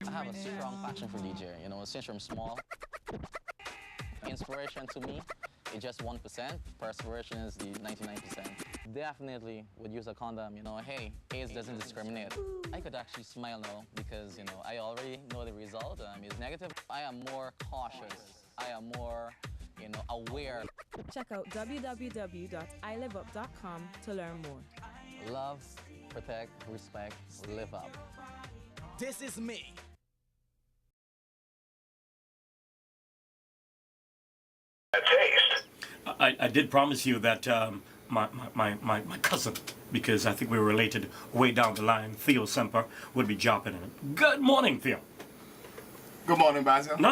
I have a strong passion for DJ. You know, since I'm small, inspiration to me is just 1%. Perspiration is the 99%. Definitely would use a condom. You know, hey, AIDS doesn't discriminate. I could actually smile now because, you know, I already know the result. It's negative. I am more cautious. I am more, you know, aware. Check out www.iliveup.com to learn more. Love, protect, respect, live up. This is me. Taste. I did promise you that my cousin, because I think we were related way down the line, Theo Semper, would be dropping in. Good morning, Theo. Good morning, Basil. No.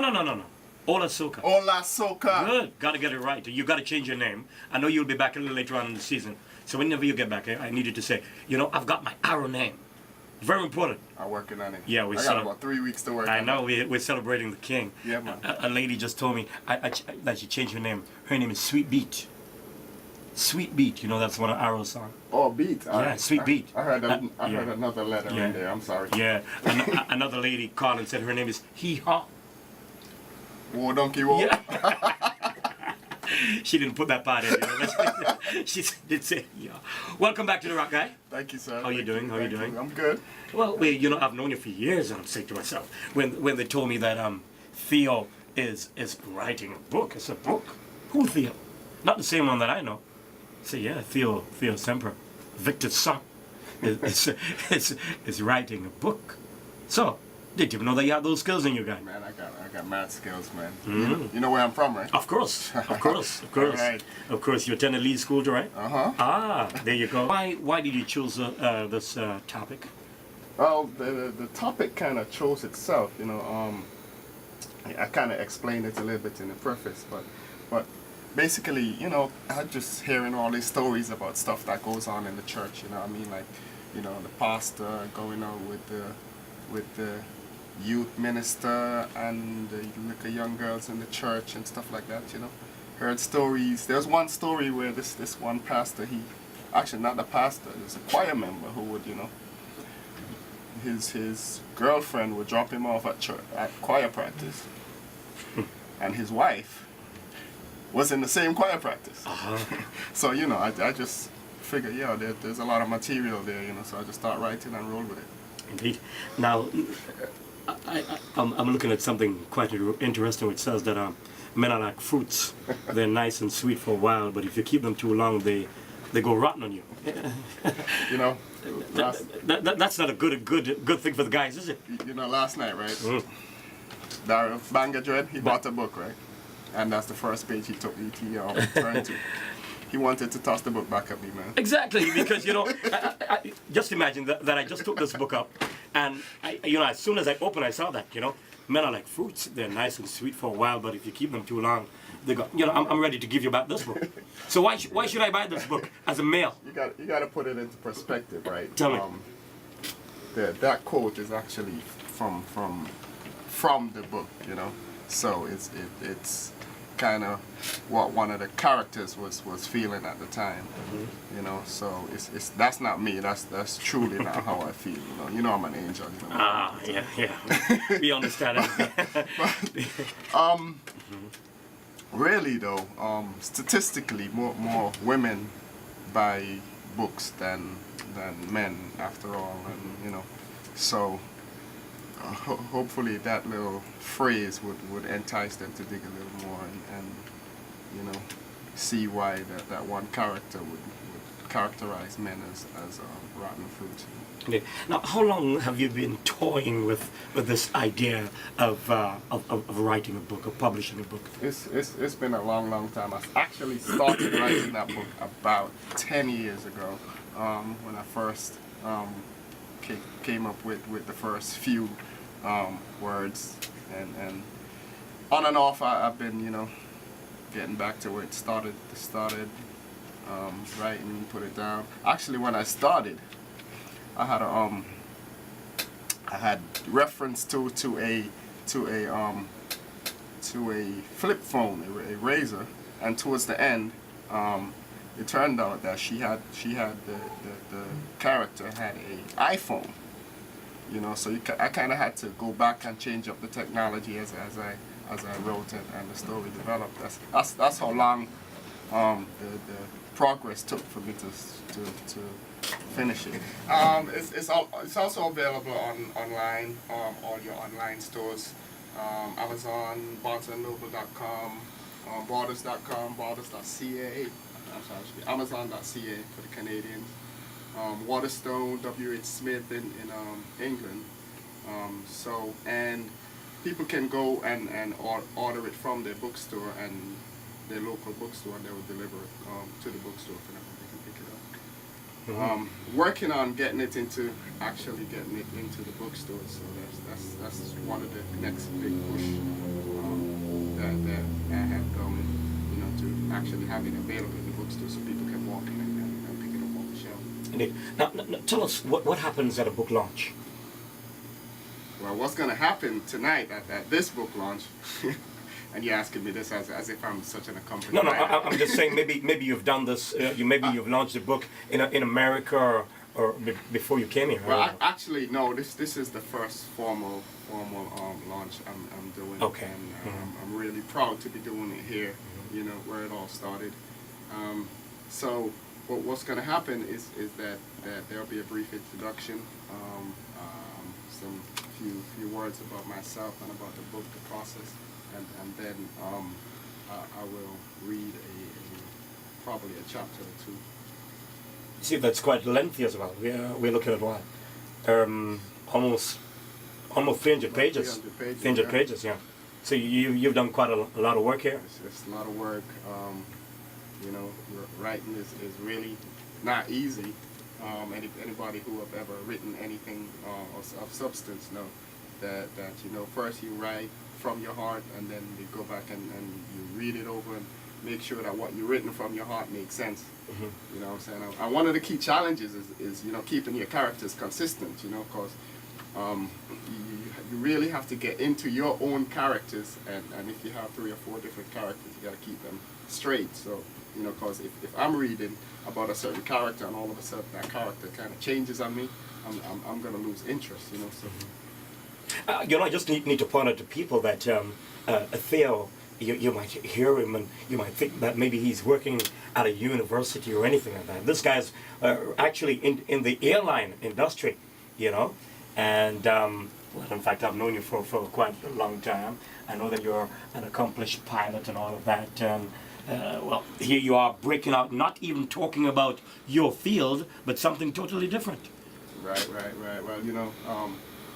Ola Soka. Hola, Soka. Good. Got to get it right. You got to change your name. I know you'll be back a little later on in the season. So whenever you get back, I need you to say, you know, I've got my arrow name. Very important. I'm working on it. Yeah, I got about 3 weeks to work on it. I know, we're celebrating the king. Yeah, man. A lady just told me that she changed her name. Her name is Sweet Beat. Sweet Beat, you know, that's one of Arrow's songs. Oh, Beat. Yeah, Sweet Beat. I heard another letter in there. I'm sorry. Yeah, another lady called and said her name is Hee Haw. Whoa, donkey, whoa. Yeah. She didn't put that part in. You know? She did say, yeah. Welcome back to the Rock Guy. Thank you, sir. How you doing? How you doing? I'm good. Well, you know, I've known you for years, and I'm saying to myself, when they told me that Theo is writing a book. It's a book. Who Theo? Not the same one that I know. So yeah, Theo Semper, Victor's son, is writing a book. So, did you know that you have those skills in you, guy? Man, I got mad skills, man. Mm-hmm. You know where I'm from, right? Of course. Right. Of course, you attended Leeds School, right? Uh-huh. There you go. Why did you choose this topic? Well, the topic kind of chose itself, you know. I kind of explained it a little bit in the preface, but basically, you know, I just hearing all these stories about stuff that goes on in the church, you know what I mean? Like, you know, the pastor going out with the youth minister and the little young girls in the church and stuff like that, you know. Heard stories. There's one story where this one pastor, actually not the pastor, there's a choir member who would, you know, his girlfriend would drop him off at choir practice, and his wife was in the same choir practice. So, you know, I just figured, yeah, there's a lot of material there, you know, so I just start writing and roll with it. Indeed. Now, I'm looking at something quite interesting, which says that men are like fruits. They're nice and sweet for a while, but if you keep them too long, they go rotten on you. You know, that's not a good thing for the guys, is it? You know, last night, right? Daryl Banga Dread, he bought a book, right? And that's the first page he turned to. He wanted to toss the book back at me, man. Exactly, because, you know, I just imagine that I just took this book up, and, you know, as soon as I opened, I saw that, you know, men are like fruits. They're nice and sweet for a while, but if you keep them too long, they go, you know, I'm ready to give you back this book. So why should I buy this book as a male? You got to put it into perspective, right? Tell me. That quote is actually from the book, you know. So it's kind of what one of the characters was feeling at the time, you know. So it's that's not me. That's truly not how I feel. You know I'm an angel. You know? Yeah. We understand it. But, really though, statistically, more women buy books than men, after all, and you know, so. Hopefully that little phrase would entice them to dig a little more and you know, see why that one character would characterize men as rotten fruit. Okay. Now, how long have you been toying with this idea of writing a book, of publishing a book? It's been a long time. I actually started writing that book about 10 years ago, when I first came up with the first few words, and on and off I've been, you know, getting back to where it started writing, put it down. Actually, when I started, I had reference to a flip phone, a Razor, and towards the end, it turned out that the character had an iPhone. you know. So I kind of had to go back and change up the technology as I wrote it and the story developed. That's how long the progress took for me to finish it. It's also available online, all your online stores, Amazon, BarnesandNoble.com, Borders.com, Borders.ca, Amazon.ca for the Canadians, Waterstone, W.H. Smith in England. And people can go and order it from their bookstore and their local bookstore, and they will deliver it to the bookstore for them. They can pick it up. Working on getting it into the bookstore, so that's one of the next big push that I have going, you know, to actually have it available in the bookstore so people can walk in and pick it up off the shelf. Indeed. Now, tell us what happens at a book launch. Well, what's going to happen tonight at this book launch? And you're asking me this as if I'm such an accomplished. No, I'm just saying maybe you've done this. You've launched a book in America or before you came here. Well, actually, no. This is the first formal launch I'm doing. Okay. And I'm really proud to be doing it here. You know, where it all started. So what's going to happen is that there'll be a brief introduction, some few words about myself and about the book, the process. And then I will read probably a chapter or two. See, that's quite lengthy as well. We're looking at what? Almost 300 pages. 300 pages, yeah. So you've done quite a lot of work here. It's a lot of work. You know, writing is really not easy. Anybody who have ever written anything of substance know that you know, first you write from your heart, and then you go back and you read it over and make sure that what you've written from your heart makes sense. You know what I'm saying? And one of the key challenges is you know, keeping your characters consistent, you know, because you really have to get into your own characters, and if you have 3 or 4 different characters, you got to keep them straight. So, you know, because if I'm reading about a certain character and all of a sudden that character kind of changes on me, I'm going to lose interest, you know. So. You know, I just need to point out to people that Theo, you might hear him and you might think that maybe he's working at a university or anything like that. This guy's actually in the airline industry, you know, and well, in fact, I've known you for quite a long time. I know that you're an accomplished pilot and all of that. Well, here you are breaking out, not even talking about your field, but something totally different. Right. Well, you know,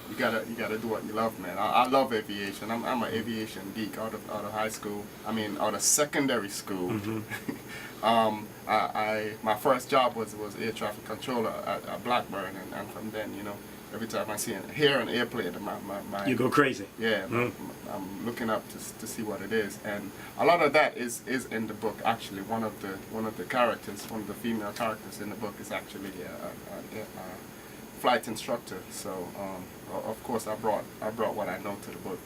you gotta do what you love, man. I love aviation. I'm an aviation geek out of high school. I mean, out of secondary school. My first job was air traffic controller at Blackburn, and from then, you know, every time I hear an airplane, my you go crazy. Yeah, I'm looking up to see what it is, and a lot of that is in the book. Actually, one of the characters, one of the female characters in the book, is actually a flight instructor. So of course I brought what I know to the book.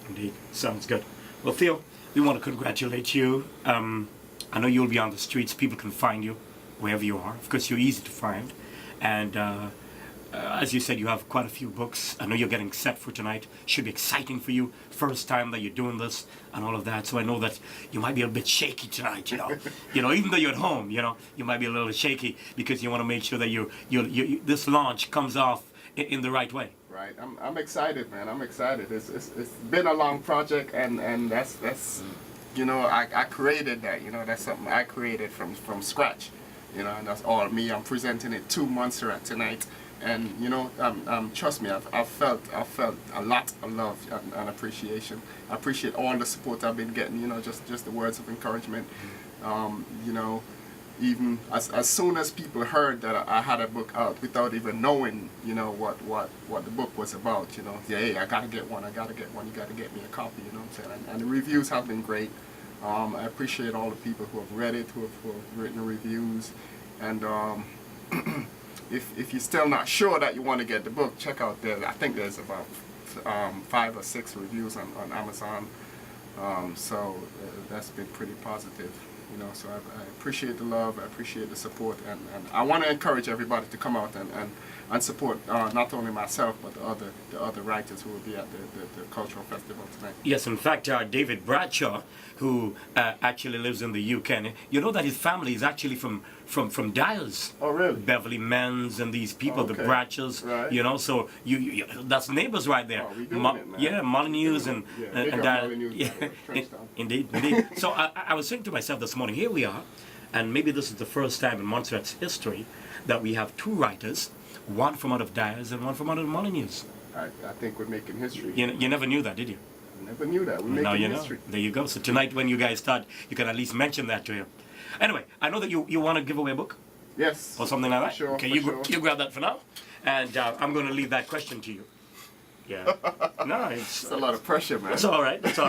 Indeed, sounds good. Well, Theo, we want to congratulate you. I know you'll be on the streets. People can find you wherever you are. Of course, you're easy to find, and as you said, you have quite a few books. I know you're getting set for tonight. Should be exciting for you. First time that you're doing this and all of that. So I know that you might be a bit shaky tonight, you know. You know, even though you're at home, you know, you might be a little shaky because you want to make sure that you this launch comes off in the right way. Right. I'm excited, man. I'm excited. It's been a long project, and that's you know, I created that. You know, that's something I created from scratch. You know, and that's all me. I'm presenting it to Montserrat tonight. And you know, trust me, I've felt a lot of love and appreciation. I appreciate all the support I've been getting. You know, just the words of encouragement. You know, even as soon as people heard that I had a book out without even knowing, you know, what the book was about. You know, yeah, hey, I gotta get one. You gotta get me a copy. You know what I'm saying? And the reviews have been great. I appreciate all the people who have read it, who have written the reviews, and. If you're still not sure that you want to get the book, check out there. I think there's about 5 or 6 reviews on Amazon. So that's been pretty positive. You know, so I appreciate the love, I appreciate the support, and I want to encourage everybody to come out and support not only myself but the other writers who will be at the cultural festival tonight. Yes, in fact, David Bradshaw, who actually lives in the UK, and you know that his family is actually from Dials. Oh, really? Beverly Menz and these people, the Okay. Bradshaws, Right. you know, so you that's neighbors right there. Oh, we doing it, man. Yeah, Molyneux and big up Dial. Molyneux, Yeah, Trenchtown. indeed. So I was saying to myself this morning, here we are, and maybe this is the first time in Montserrat's history that we have two writers, one from out of Dials and one from out of Molyneux. I think we're making history. You never knew that, did you? I never knew that. We're Now making you know. history. There you go. So tonight when you guys start, you can at least mention that to him. Anyway, I know that you want to give away a book Yes. or something like that. Sure, Okay, for sure. you grab that for now. And I'm going to leave that question to you. Yeah. No, It's a lot of pressure, man. it's all right. It's all